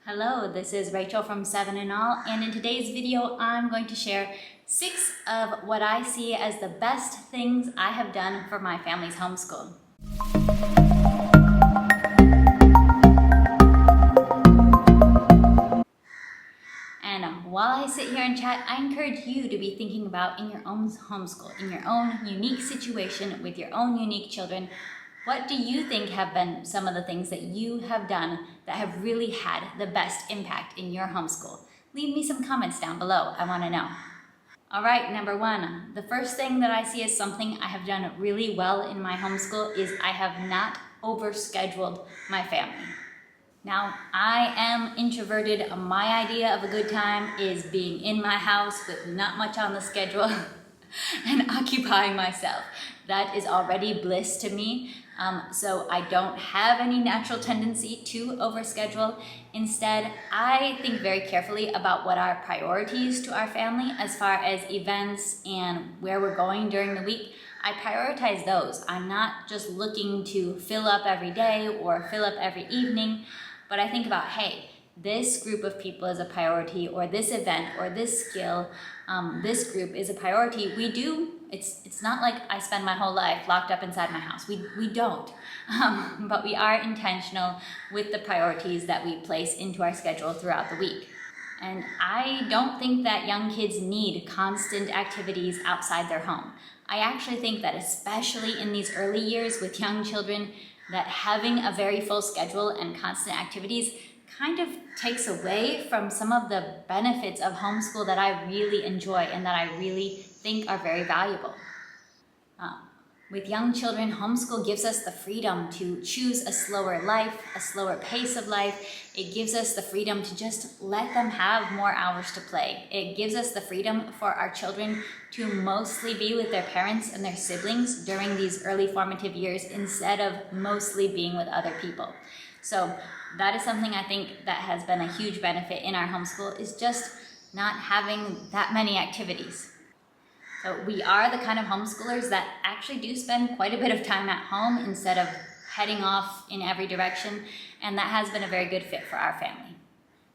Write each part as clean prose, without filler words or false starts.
Hello, this is Rachel from 7 and All, and in today's video I'm going to share 6 of what I see as the best things I have done for my family's homeschool. And while I sit here and chat, I encourage you to be thinking about in your own homeschool, in your own unique situation with your own unique children. What do you think have been some of the things that you have done that have really had the best impact in your homeschool? Leave me some comments down below. I want to know. All right, number 1. The first thing that I see as something I have done really well in my homeschool is I have not overscheduled my family. Now, I am introverted. My idea of a good time is being in my house with not much on the schedule and occupying myself. That is already bliss to me. So I don't have any natural tendency to overschedule. Instead, I think very carefully about what are priorities to our family as far as events and where we're going during the week. I prioritize those. I'm not just looking to fill up every day or fill up every evening, but I think about, hey, this group of people is a priority, or this event or this skill, this group is a priority. It's not like I spend my whole life locked up inside my house. We don't, but we are intentional with the priorities that we place into our schedule throughout the week. And I don't think that young kids need constant activities outside their home. I actually think that especially in these early years with young children, that having a very full schedule and constant activities kind of takes away from some of the benefits of homeschool that I really enjoy and that I really think are very valuable. With young children, homeschool gives us the freedom to choose a slower life, a slower pace of life. It gives us the freedom to just let them have more hours to play. It gives us the freedom for our children to mostly be with their parents and their siblings during these early formative years instead of mostly being with other people. So that is something I think that has been a huge benefit in our homeschool, is just not having that many activities. So we are the kind of homeschoolers that actually do spend quite a bit of time at home instead of heading off in every direction, and that has been a very good fit for our family.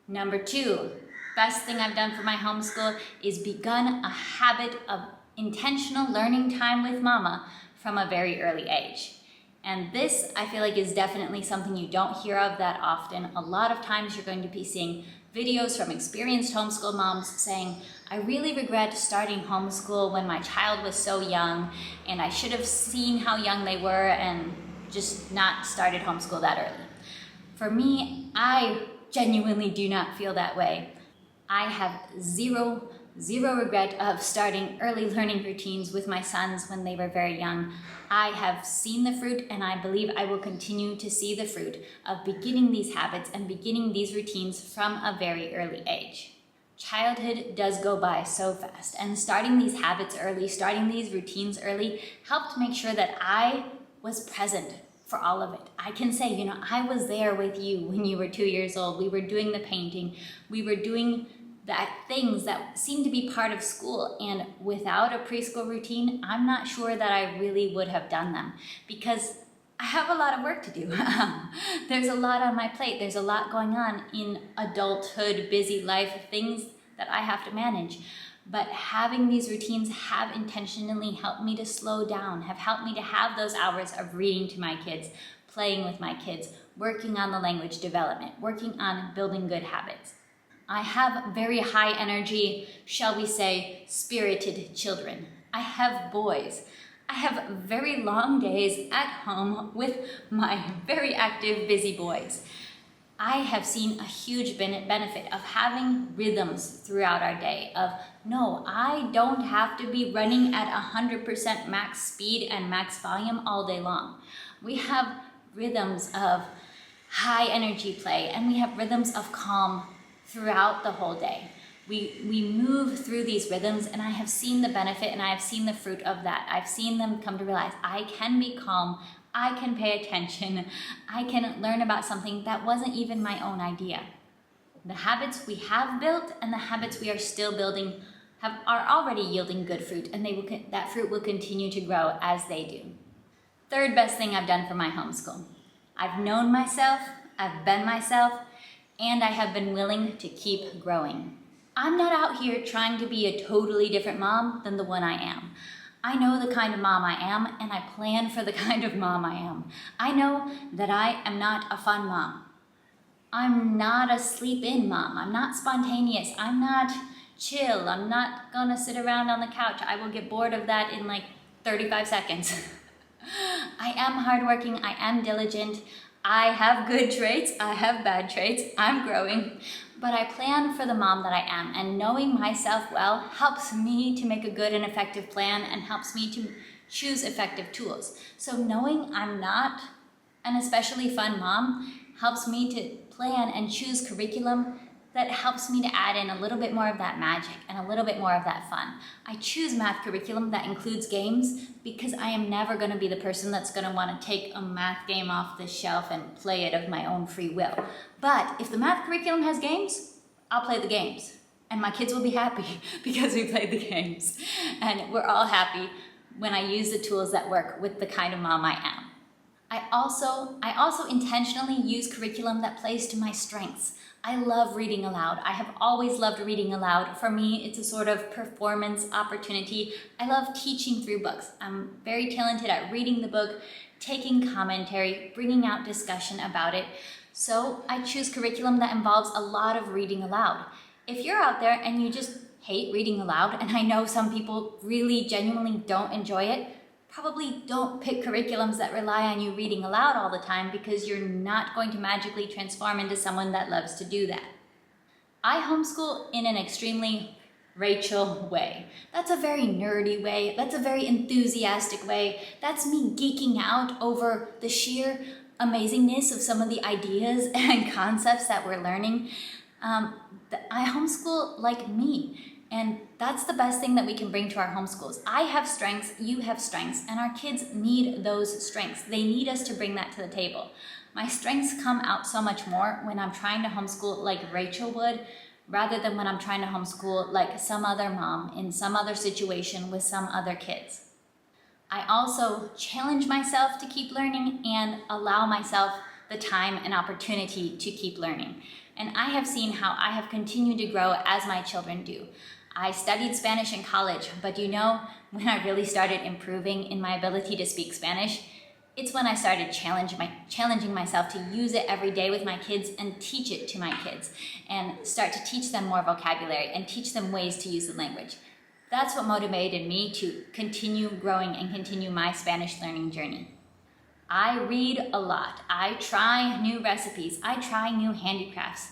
Number 2, best thing I've done for my homeschool is begun a habit of intentional learning time with mama from a very early age. And this, I feel like, is definitely something you don't hear of that often. A lot of times you're going to be seeing videos from experienced homeschool moms saying, I really regret starting homeschool when my child was so young, and I should have seen how young they were and just not started homeschool that early. For me, I genuinely do not feel that way. I have zero regret of starting early learning routines with my sons when they were very young. I have seen the fruit, and I believe I will continue to see the fruit of beginning these habits and beginning these routines from a very early age. Childhood does go by so fast, and starting these habits early, starting these routines early, helped make sure that I was present for all of it. I can say, I was there with you when you were 2 years old. We were doing the painting. We were doing that things that seem to be part of school, and without a preschool routine, I'm not sure that I really would have done them, because I have a lot of work to do. There's a lot on my plate. There's a lot going on in adulthood, busy life, things that I have to manage. But having these routines have intentionally helped me to slow down, have helped me to have those hours of reading to my kids, playing with my kids, working on the language development, working on building good habits. I have very high energy, shall we say, spirited children. I have boys. I have very long days at home with my very active, busy boys. I have seen a huge benefit of having rhythms throughout our day of, no, I don't have to be running at 100% max speed and max volume all day long. We have rhythms of high energy play, and we have rhythms of calm throughout the whole day. We move through these rhythms, and I have seen the benefit and I have seen the fruit of that. I've seen them come to realize I can be calm, I can pay attention, I can learn about something that wasn't even my own idea. The habits we have built and the habits we are still building are already yielding good fruit, and that fruit will continue to grow as they do. Third best thing I've done for my homeschool. I've known myself, I've been myself, and I have been willing to keep growing. I'm not out here trying to be a totally different mom than the one I am. I know the kind of mom I am, and I plan for the kind of mom I am. I know that I am not a fun mom. I'm not a sleep-in mom. I'm not spontaneous. I'm not chill. I'm not gonna sit around on the couch. I will get bored of that in like 35 seconds. I am hardworking. I am diligent. I have good traits. I have bad traits. I'm growing. But I plan for the mom that I am, and knowing myself well helps me to make a good and effective plan and helps me to choose effective tools. So knowing I'm not an especially fun mom helps me to plan and choose curriculum that helps me to add in a little bit more of that magic and a little bit more of that fun. I choose math curriculum that includes games because I am never going to be the person that's going to want to take a math game off the shelf and play it of my own free will. But if the math curriculum has games, I'll play the games. And my kids will be happy because we played the games. And we're all happy when I use the tools that work with the kind of mom I am. I also intentionally use curriculum that plays to my strengths. I love reading aloud. I have always loved reading aloud. For me, it's a sort of performance opportunity. I love teaching through books. I'm very talented at reading the book, taking commentary, bringing out discussion about it. So I choose curriculum that involves a lot of reading aloud. If you're out there and you just hate reading aloud, and I know some people really genuinely don't enjoy it, probably don't pick curriculums that rely on you reading aloud all the time because you're not going to magically transform into someone that loves to do that. I homeschool in an extremely Rachel way. That's a very nerdy way. That's a very enthusiastic way. That's me geeking out over the sheer amazingness of some of the ideas and concepts that we're learning. I homeschool like me. And that's the best thing that we can bring to our homeschools. I have strengths, you have strengths, and our kids need those strengths. They need us to bring that to the table. My strengths come out so much more when I'm trying to homeschool like Rachel would, rather than when I'm trying to homeschool like some other mom in some other situation with some other kids. I also challenge myself to keep learning and allow myself the time and opportunity to keep learning. And I have seen how I have continued to grow as my children do. I studied Spanish in college, but when I really started improving in my ability to speak Spanish, it's when I started challenging myself to use it every day with my kids and teach it to my kids and start to teach them more vocabulary and teach them ways to use the language. That's what motivated me to continue growing and continue my Spanish learning journey. I read a lot. I try new recipes. I try new handicrafts.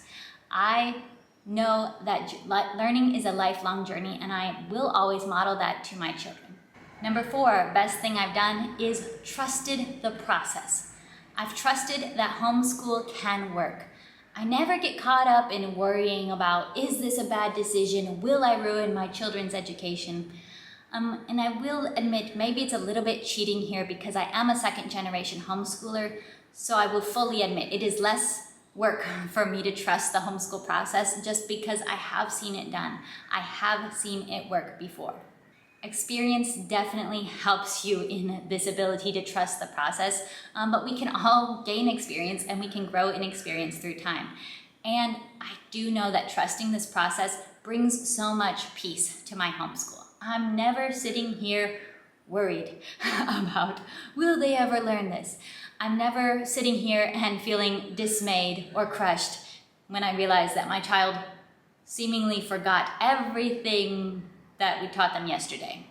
I know that learning is a lifelong journey, and I will always model that to my children. Number 4, best thing I've done is trusted the process. I've trusted that homeschool can work. I never get caught up in worrying about, is this a bad decision? Will I ruin my children's education? And I will admit, maybe it's a little bit cheating here because I am a second-generation homeschooler, so I will fully admit it is less work for me to trust the homeschool process just because I have seen it done. I have seen it work before. Experience definitely helps you in this ability to trust the process, but we can all gain experience and we can grow in experience through time. And I do know that trusting this process brings so much peace to my homeschool. I'm never sitting here worried about, will they ever learn this? I'm never sitting here and feeling dismayed or crushed when I realize that my child seemingly forgot everything that we taught them yesterday.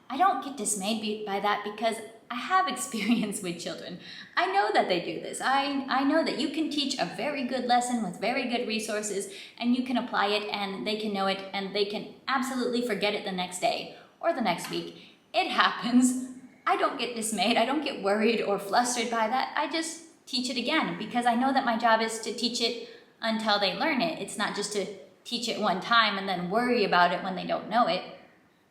I don't get dismayed by that because I have experience with children. I know that they do this. I know that you can teach a very good lesson with very good resources and you can apply it and they can know it and they can absolutely forget it the next day or the next week. It happens. I don't get dismayed. I don't get worried or flustered by that. I just teach it again because I know that my job is to teach it until they learn it. It's not just to teach it one time and then worry about it when they don't know it.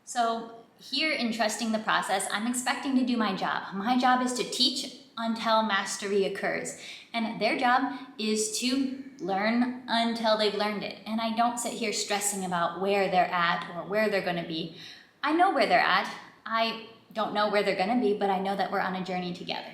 So here in trusting the process, I'm expecting to do my job. My job is to teach until mastery occurs. And their job is to learn until they've learned it. And I don't sit here stressing about where they're at or where they're going to be. I know where they're at. I don't know where they're going to be, but I know that we're on a journey together.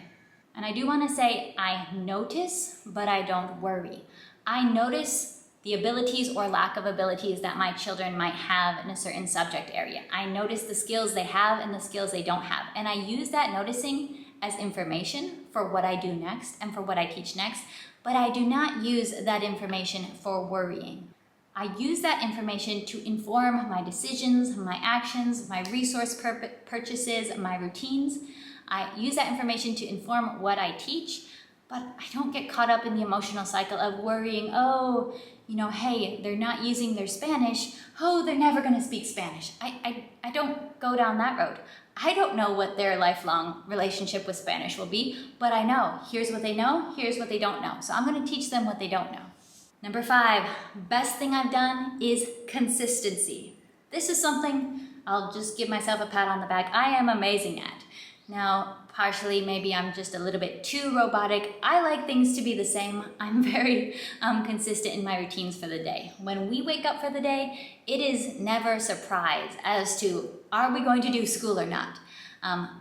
And I do want to say I notice, but I don't worry. I notice the abilities or lack of abilities that my children might have in a certain subject area. I notice the skills they have and the skills they don't have. And I use that noticing as information for what I do next and for what I teach next, but I do not use that information for worrying. I use that information to inform my decisions, my actions, my resource purchases, my routines. I use that information to inform what I teach, but I don't get caught up in the emotional cycle of worrying, hey, they're not using their Spanish. Oh, they're never going to speak Spanish. I don't go down that road. I don't know what their lifelong relationship with Spanish will be, but I know here's what they know, here's what they don't know. So I'm going to teach them what they don't know. Number 5, best thing I've done is consistency. This is something I'll just give myself a pat on the back. I am amazing at. Now, partially, maybe I'm just a little bit too robotic. I like things to be the same. I'm very consistent in my routines for the day. When we wake up for the day, it is never a surprise as to, are we going to do school or not?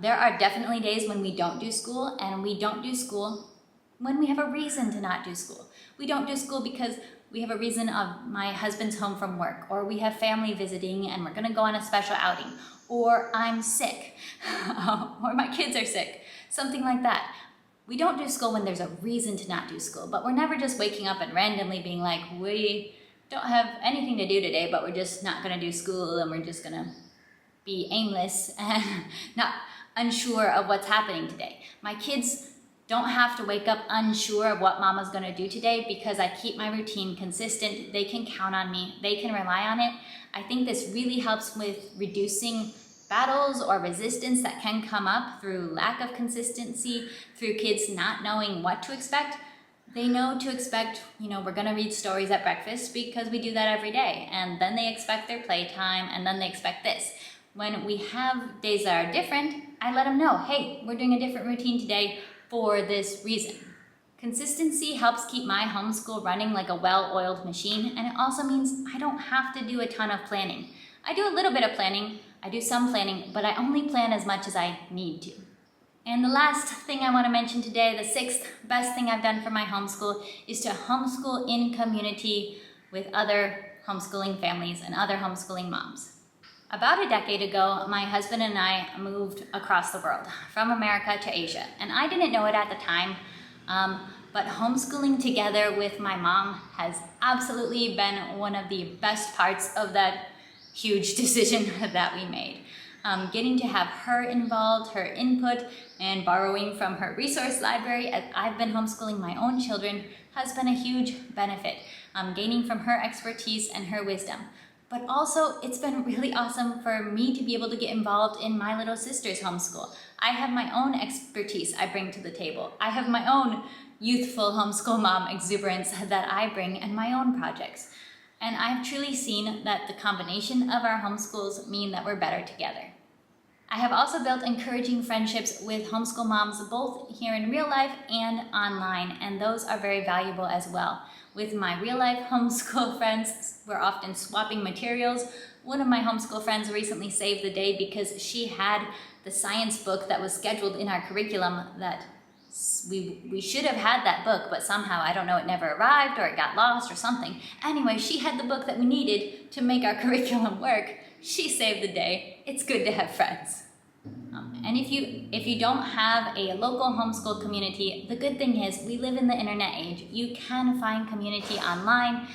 There are definitely days when we don't do school, and we don't do school when we have a reason to not do school. We don't do school because we have a reason of my husband's home from work, or we have family visiting and we're gonna go on a special outing, or I'm sick, or my kids are sick, something like that. We don't do school when there's a reason to not do school, but we're never just waking up and randomly being like, we don't have anything to do today, but we're just not gonna do school and we're just gonna be aimless and not unsure of what's happening today. My kids don't have to wake up unsure of what mama's gonna do today because I keep my routine consistent. They can count on me, they can rely on it. I think this really helps with reducing battles or resistance that can come up through lack of consistency, through kids not knowing what to expect. They know to expect, we're gonna read stories at breakfast because we do that every day. And then they expect their playtime, and then they expect this. When we have days that are different, I let them know, hey, we're doing a different routine today for this reason. Consistency helps keep my homeschool running like a well-oiled machine, and it also means I don't have to do a ton of planning. I do a little bit of planning, I do some planning, but I only plan as much as I need to. And the last thing I want to mention today, the 6th best thing I've done for my homeschool, is to homeschool in community with other homeschooling families and other homeschooling moms. About a decade ago, my husband and I moved across the world, from America to Asia. And I didn't know it at the time, but homeschooling together with my mom has absolutely been one of the best parts of that huge decision that we made. Getting to have her involved, her input, and borrowing from her resource library as I've been homeschooling my own children has been a huge benefit, gaining from her expertise and her wisdom. But also, it's been really awesome for me to be able to get involved in my little sister's homeschool. I have my own expertise I bring to the table. I have my own youthful homeschool mom exuberance that I bring and my own projects. And I've truly seen that the combination of our homeschools mean that we're better together. I have also built encouraging friendships with homeschool moms both here in real life and online, and those are very valuable as well. With my real life homeschool friends, we're often swapping materials. One of my homeschool friends recently saved the day because she had the science book that was scheduled in our curriculum that we should have had that book, but somehow, I don't know, it never arrived or it got lost or something. Anyway, she had the book that we needed to make our curriculum work. She saved the day. It's good to have friends. And if you don't have a local homeschool community, the good thing is we live in the internet age. You can find community online.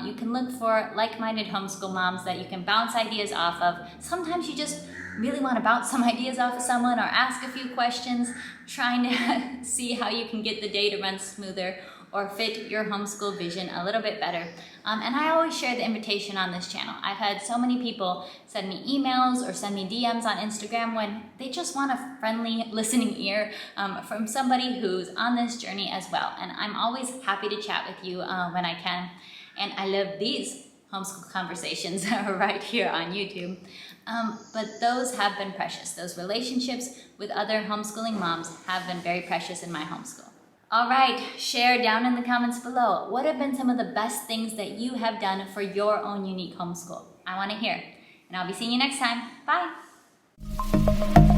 You can look for like-minded homeschool moms that you can bounce ideas off of. Sometimes you just really want to bounce some ideas off of someone or ask a few questions, trying to see how you can get the day to run smoother or fit your homeschool vision a little bit better. And I always share the invitation on this channel. I've had so many people send me emails or send me DMs on Instagram when they just want a friendly listening ear from somebody who's on this journey as well. And I'm always happy to chat with you when I can. And I love these homeschool conversations right here on YouTube. But those have been precious. Those relationships with other homeschooling moms have been very precious in my homeschool. All right, share down in the comments below. What have been some of the best things that you have done for your own unique homeschool? I want to hear. And I'll be seeing you next time. Bye.